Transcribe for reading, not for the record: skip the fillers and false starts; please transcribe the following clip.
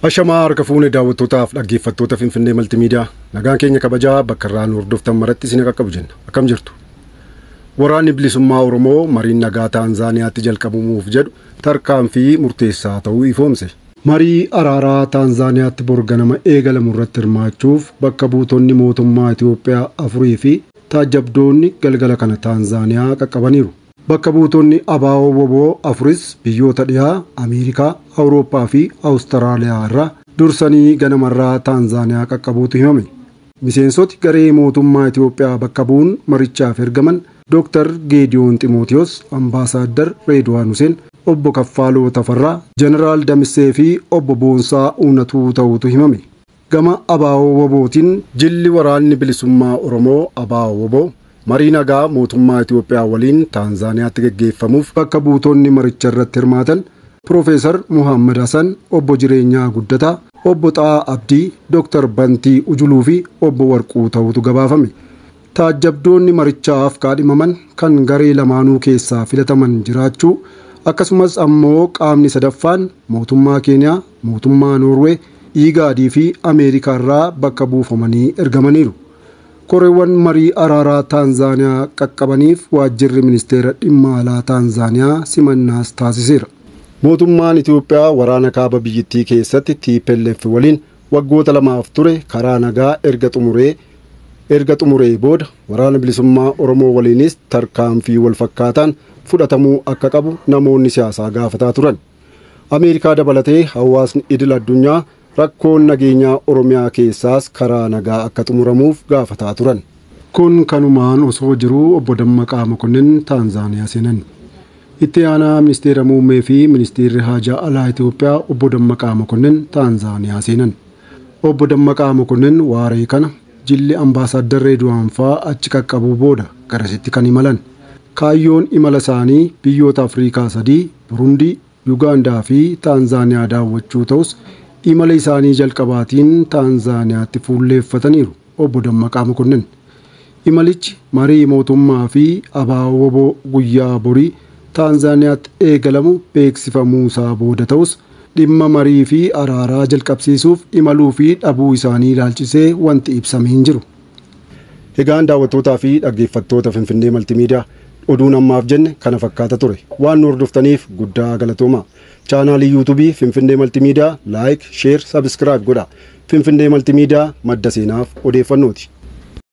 Ashamaa harka fuunee daawwattootaaf dhaggeeffattoota Finfinnee Maltiimiidiyaa nagaan keenya kabajaa bakka irraa nu hordoftan maratti isin qaqqabu jenna. Akkam jirtu? Waraanni bilisummaa Oromoo mariin nagaa Taanzaaniyaatti jalqabamuuf jedhu tarkaanfii murteessaa ta'uu ifoomse. Marii araaraa Taanzaaniyaatti borganama eegalamu irratti hirmaachuuf bakka buutonni mootummaa Itoophiyaa 4 fi taajabdoonni galgala kana Taanzaaniyaa qaqqabaniiru. Bakka buutonni ABO WBO 4 biyyoota dhiyaa Ameerikaa, Awurooppaa fi Awustiraaliyaa irraa dursanii ganamarraa Taanzaaniyaa qaqqabuutu himame. Miseensoti garee mootummaa Itoophiyaa bakka bu'uun marichaaf ergaman Dr. Geediyoon Ximootiyoos, Ambaasaadder Reedwaan Huseen, Obbo Kaffaaloo Tafarraa, Jeneraal Damissee fi Obbo Boonsaa Uunatuu ta'uutu himame. Gama ABO WBOtiin jilli waraanni bilisummaa Oromoo ABO WBO marii nagaa mootummaa Itoophiyaa waliin Taanzaaniyaatti gaggeeffamuuf bakka buutonni maricha irratti hirmaatan Profeesar Muhammad Hassan, Obbo Jireenyaa Guddataa, Obbo Xaa Abdii, Dr. Bantii Ujuluu fi Obbo Warquu ta'uutu gabaafame. Taajabdoonni marichaaf kaadhimaman kan garee lamaanuu keessaa filataman jiraachuu akkasumas ammoo qaamni sadaffaan mootummaa Keeniyaa, mootummaa Noorwee, Igaadii fi Ameerikaa irraa bakka buufamanii ergamaniiru. Koreewwan marii araaraa Taanzaaniyaa qaqqabaniif waajjirri ministeera dhimma alaa Taanzaaniyaa simannaas taasiseera. Mootummaan Itoophiyaa waraana kaaba biyyattii keessatti TPLF waliin waggoota 2 ture karaa nagaa erga xumuree booda waraana bilisummaa Oromoo waliinis tarkaanfii wal fakkaataan fudhatamuu akka qabu namoonni siyaasaa gaafataa turan. Ameerikaa dabalatee hawaasni idil addunyaa rakkoon nageenyaa Oromiyaa keessaas karaa nagaa akka xumuramuuf gaafataa turan. Kun kanumaan osoo jiruu Obbo Dammaqaa Mokonnin Taanzaaniyaa seenan. Itti aanaa ministeera muummee fi ministeerri haajaa alaa Itoophiyaa Obbo Dammaqaa Mokonnin Taanzaaniyaa seenan. Obbo Dammaqaa Mokonnin waaree kana jilli Ambaasaadder Reedwaan fa'aa achi qaqqabuu booda garasitti kan imalan. Kaayyoon imala isaanii biyyoota Afriikaa 3 Burundii, Yugaandaa fi Taanzaaniyaa daawwachuu ta'us imala isaanii jalqabaatiin Taanzaaniyaatti fuulleeffataniiru Obbo Dammaqaa Mokonnin. Imalichi marii mootummaa fi ABO WBO guyyaa borii Taanzaaniyaatti eegalamu beeksifamuusaa booda ta'us dhimma marii fi araaraa jalqabsiisuuf imaluu fi dhabuu isaanii ilaalchisee wanti ibsame hin jiru. Egaan daawwattootaa fi dhaggeeffattoota Finfinnee Maltiimiidiyaa oduun ammaaf jenne kana fakkaata ture. Waan nu hordoftaniif guddaa galatoomaa. Chaanaalii yuutuubii Finfinnee Maltiimiidiyaa like, share, subscribe godhaa. Finfinnee Maltiimiidiyaa madda seenaaf odeeffannooti.